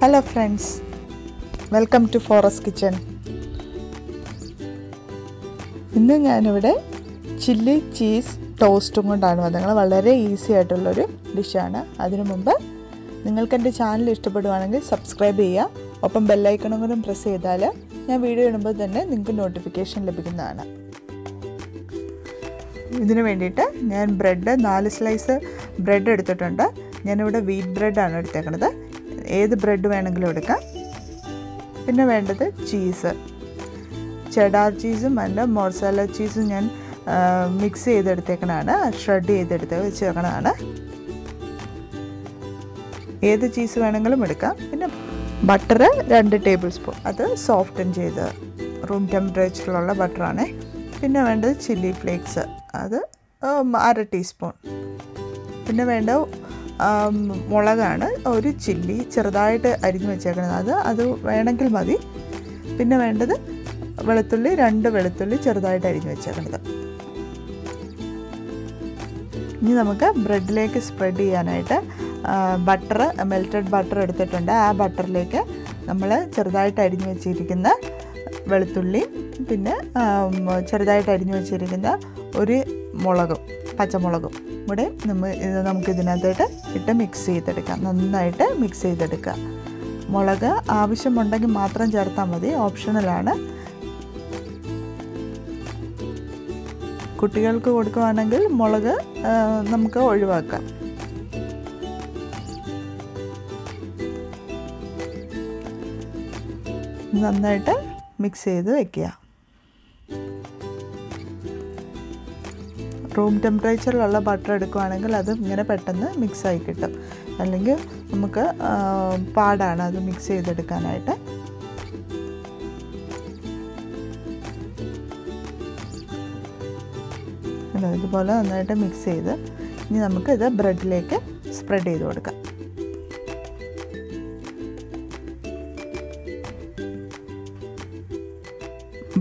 Hello friends, welcome to Forest Kitchen. ഇന്ന് ഞാനിവിടെ chilli cheese ടോസ്റ്റും കൊണ്ടാണ് വന്നത്. വളരെ ഈസി ആയിട്ടുള്ളൊരു ഡിഷാണ്. അതിനു മുമ്പ് നിങ്ങൾക്ക് എൻ്റെ ചാനൽ ഇഷ്ടപ്പെടുവാണെങ്കിൽ സബ്സ്ക്രൈബ് ചെയ്യുക. ഒപ്പം ബെല്ലൈക്കണും കൂടെ പ്രസ് ചെയ്താൽ ഞാൻ വീഡിയോ ഇടുമ്പോൾ തന്നെ നിങ്ങൾക്ക് നോട്ടിഫിക്കേഷൻ ലഭിക്കുന്നതാണ്. ഇതിനു വേണ്ടിയിട്ട് ഞാൻ ബ്രെഡ് 4 സ്ലൈസ് ബ്രെഡ് എടുത്തിട്ടുണ്ട്. ഞാനിവിടെ വീറ്റ് ബ്രെഡാണ് എടുത്തേക്കുന്നത്. ഏത് ബ്രെഡ് വേണമെങ്കിലും എടുക്കാം. പിന്നെ വേണ്ടത് ചീസ്, ചെഡാർ ചീസും അല്ല മൊസറല്ല ചീസും ഞാൻ മിക്സ് ചെയ്തെടുത്തേക്കണതാണ്, ഷ്രെഡ് ചെയ്തെടുത്ത് വെച്ചേക്കണതാണ്. ഏത് ചീസ് വേണമെങ്കിലും എടുക്കാം. പിന്നെ ബട്ടർ 2 ടേബിൾ സ്പൂൺ, അത് സോഫ്റ്റൻ ചെയ്ത് റൂം ടെമ്പറേച്ചറിലുള്ള ബട്ടറാണ്. പിന്നെ വേണ്ടത് ചില്ലി ഫ്ലേക്സ്, അത് 1/2 ടീസ്പൂൺ. പിന്നെ വേണ്ട മുളകാണ്, ഒരു ചില്ലി ചെറുതായിട്ട് അരിഞ്ഞു വെച്ചേക്കുന്നത്, അത് വേണമെങ്കിൽ മതി. പിന്നെ വേണ്ടത് വെളുത്തുള്ളി, 2 വെളുത്തുള്ളി ചെറുതായിട്ട് അരിഞ്ഞു വെച്ചേക്കുന്നത്. ഇനി നമുക്ക് ബ്രെഡിലേക്ക് സ്പ്രെഡ് ചെയ്യാനായിട്ട് ബട്ടർ, മെൽറ്റഡ് ബട്ടർ എടുത്തിട്ടുണ്ട്. ആ ബട്ടറിലേക്ക് നമ്മൾ ചെറുതായിട്ട് അരിഞ്ഞു വെച്ചിരിക്കുന്ന വെളുത്തുള്ളി, പിന്നെ ചെറുതായിട്ട് അരിഞ്ഞു വെച്ചിരിക്കുന്ന ഒരു മുളകും, പച്ചമുളകും കൂടെ നമുക്ക് ഇതിനകത്തോട്ട് ഇട്ട് മിക്സ് ചെയ്തെടുക്കാം. നന്നായിട്ട് മിക്സ് ചെയ്തെടുക്കുക. മുളക് ആവശ്യമുണ്ടെങ്കിൽ മാത്രം ചേർത്താൽ മതി, ഓപ്ഷണലാണ്. കുട്ടികൾക്ക് കൊടുക്കുകയാണെങ്കിൽ മുളക് നമുക്ക് ഒഴിവാക്കാം. നന്നായിട്ട് മിക്സ് ചെയ്ത് വയ്ക്കുക. റൂം ടെമ്പറേച്ചറിലുള്ള ബട്ടർ എടുക്കുകയാണെങ്കിൽ അത് ഇങ്ങനെ പെട്ടെന്ന് മിക്സായി കിട്ടും. അല്ലെങ്കിൽ നമുക്ക് പാടാണ് അത് മിക്സ് ചെയ്തെടുക്കാനായിട്ട്. ഇതുപോലെ നന്നായിട്ട് മിക്സ് ചെയ്ത് ഇനി നമുക്ക് ഇത് ബ്രെഡിലേക്ക് സ്പ്രെഡ് ചെയ്ത് കൊടുക്കാം.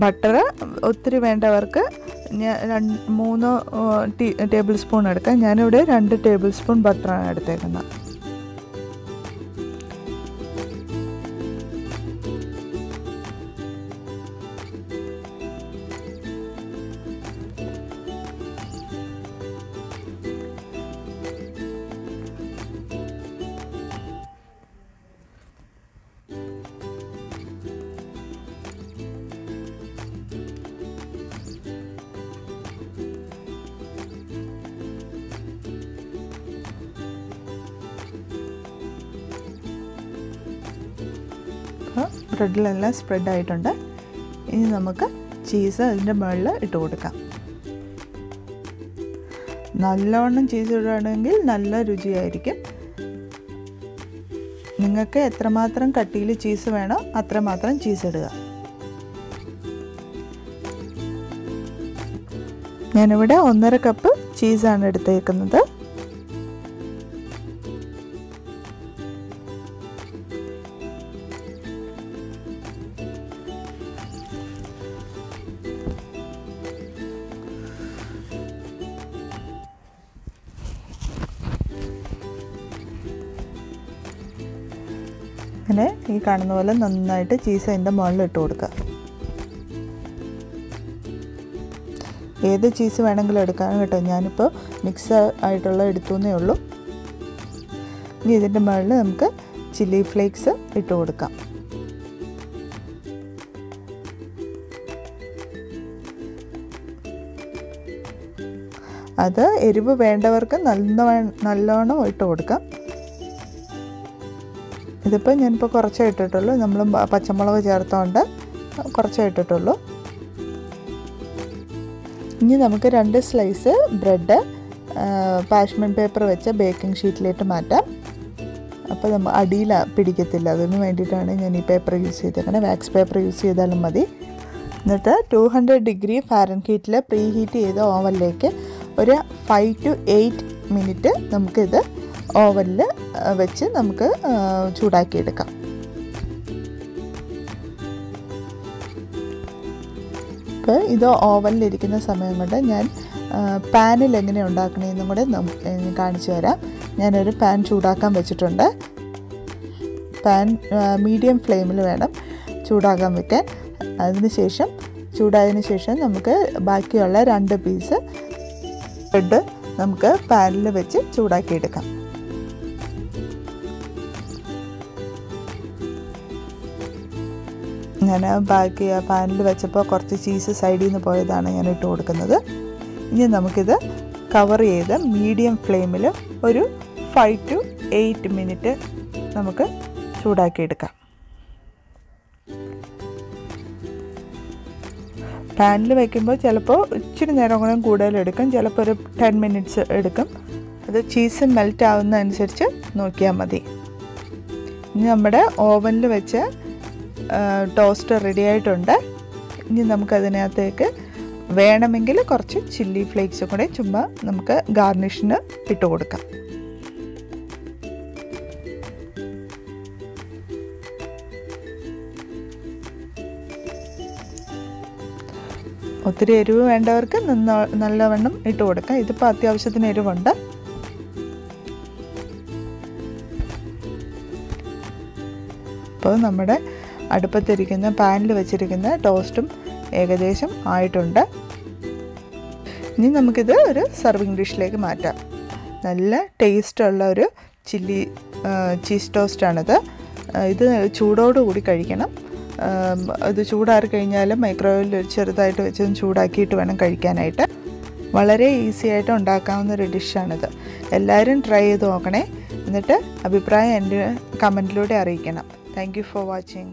ബട്ടർ ഒത്തിരി വേണ്ടവർക്ക് 3 ടേബിൾ സ്പൂൺ എടുക്കാം. ഞാനിവിടെ 2 ടേബിൾ സ്പൂൺ ബട്ടറാണ് എടുത്തേക്കുന്നത്. ബ്രെഡിലെല്ലാം സ്പ്രെഡ് ആയിട്ടുണ്ട്. ഇനി നമുക്ക് ചീസ് അതിൻ്റെ മുകളിൽ ഇട്ട് കൊടുക്കാം. നല്ലവണ്ണം ചീസ് ഇടുകയാണെങ്കിൽ നല്ല രുചിയായിരിക്കും. നിങ്ങൾക്ക് എത്രമാത്രം കട്ടിയിൽ ചീസ് വേണോ അത്രമാത്രം ചീസ് ഇടുക. ഞാനിവിടെ 1.5 കപ്പ് ചീസാണ് എടുത്തേക്കുന്നത്. അങ്ങനെ ഈ കാണുന്ന പോലെ നന്നായിട്ട് ചീസ് അതിൻ്റെ മുകളിൽ ഇട്ട് കൊടുക്കുക. ഏത് ചീസ് വേണമെങ്കിലും എടുക്കാം കേട്ടോ. ഞാനിപ്പോൾ മിക്സ് ആയിട്ടുള്ള എടുത്തുവെന്നേ ഉള്ളൂ. ഇനി ഇതിൻ്റെ മുകളിൽ നമുക്ക് ചില്ലി ഫ്ലേക്സ് ഇട്ട് കൊടുക്കാം. അത് എരിവ് വേണ്ടവർക്ക് നല്ലോണം ഇട്ട് കൊടുക്കാം. ഇതിപ്പോൾ ഞാനിപ്പോൾ കുറച്ചേ ഇട്ടിട്ടുള്ളൂ. നമ്മൾ പച്ചമുളക് ചേർത്തോണ്ട് കുറച്ചേ ഇട്ടിട്ടുള്ളൂ. ഇനി നമുക്ക് 2 സ്ലൈസ് ബ്രെഡ് പാഷ്മെൻറ്റ് പേപ്പർ വെച്ച ബേക്കിംഗ് ഷീറ്റിലേക്ക് മാറ്റാം. അപ്പോൾ നമ്മൾ അടിയിൽ പിടിക്കത്തില്ല. അതിന് വേണ്ടിയിട്ടാണ് ഞാൻ ഈ പേപ്പർ യൂസ് ചെയ്തേക്കുന്നത്. വാക്സ് പേപ്പർ യൂസ് ചെയ്താലും മതി. എന്നിട്ട് 200 ഡിഗ്രി ഫാരൻഹീറ്റിൽ പ്രീ ഹീറ്റ് ചെയ്ത ഓവനിലേക്ക് ഒരു 5 to 8 മിനിറ്റ് നമുക്കിത് ഓവനിൽ വെച്ച് നമുക്ക് ചൂടാക്കിയെടുക്കാം. ഇപ്പോൾ ഇത് ഓവനിലിരിക്കുന്ന സമയം കൊണ്ട് ഞാൻ പാനിൽ എങ്ങനെ ഉണ്ടാക്കണമെന്നും കൂടെ കാണിച്ചു തരാം. ഞാനൊരു പാൻ ചൂടാക്കാൻ വെച്ചിട്ടുണ്ട്. പാൻ മീഡിയം ഫ്ലെയിമിൽ വേണം ചൂടാകാൻ വെക്കാൻ. അതിനുശേഷം ചൂടായതിന് ശേഷം നമുക്ക് ബാക്കിയുള്ള 2 പീസ് ബ്രെഡ് നമുക്ക് പാനിൽ വെച്ച് ചൂടാക്കിയെടുക്കാം. ഞാൻ ബാക്കി പാനിൽ വെച്ചപ്പോൾ കുറച്ച് ചീസ് സൈഡിൽ നിന്ന് പോയതാണ് ഞാൻ ഇട്ട് കൊടുക്കുന്നത്. ഇനി നമുക്കിത് കവർ ചെയ്ത് മീഡിയം ഫ്ലെയിമിൽ ഒരു 5 to 8 മിനിറ്റ് നമുക്ക് ചൂടാക്കിയെടുക്കാം. പാനിൽ വയ്ക്കുമ്പോൾ ചിലപ്പോൾ ഇച്ചിരി നേരം കൂടെ കൂടുതലെടുക്കും, ചിലപ്പോൾ ഒരു 10 മിനിറ്റ്സ് എടുക്കും. അത് ചീസ് മെൽറ്റ് ആവുന്നതനുസരിച്ച് നോക്കിയാൽ മതി. ഇനി നമ്മുടെ ഓവനിൽ വെച്ച് ടോസ്റ്റ് റെഡി ആയിട്ടുണ്ട്. ഇനി നമുക്കതിനകത്തേക്ക് വേണമെങ്കിൽ കുറച്ച് ചില്ലി ഫ്ലേക്സ് കൂടെ ചുമ്മാ നമുക്ക് ഗാർണിഷിന് ഇട്ട് കൊടുക്കാം. ഒത്തിരി എരിവ് വേണ്ടവർക്ക് നല്ലവണ്ണം ഇട്ട് കൊടുക്കാം. ഇതിപ്പോൾ അത്യാവശ്യത്തിന് എരിവുണ്ട്. അപ്പോൾ നമ്മുടെ അടുപ്പത്തിരിക്കുന്ന പാനിൽ വെച്ചിരിക്കുന്ന ടോസ്റ്റും ഏകദേശം ആയിട്ടുണ്ട്. ഇനി നമുക്കിത് ഒരു സർവിങ് ഡിഷിലേക്ക് മാറ്റാം. നല്ല ടേസ്റ്റുള്ള ഒരു ചില്ലി ചീസ് ടോസ്റ്റാണിത്. ഇത് ചൂടോടുകൂടി കഴിക്കണം. ഇത് ചൂടാറി കഴിഞ്ഞാൽ മൈക്രോവേവിൽ ചെറുതായിട്ട് വെച്ച് ചൂടാക്കിയിട്ട് വേണം കഴിക്കാനായിട്ട്. വളരെ ഈസി ആയിട്ട് ഉണ്ടാക്കാവുന്ന ഒരു ഡിഷാണിത്. എല്ലാവരും ട്രൈ ചെയ്ത് നോക്കണേ. എന്നിട്ട് അഭിപ്രായം എൻ്റെ കമൻറ്റിലൂടെ അറിയിക്കണം. Thank you for watching.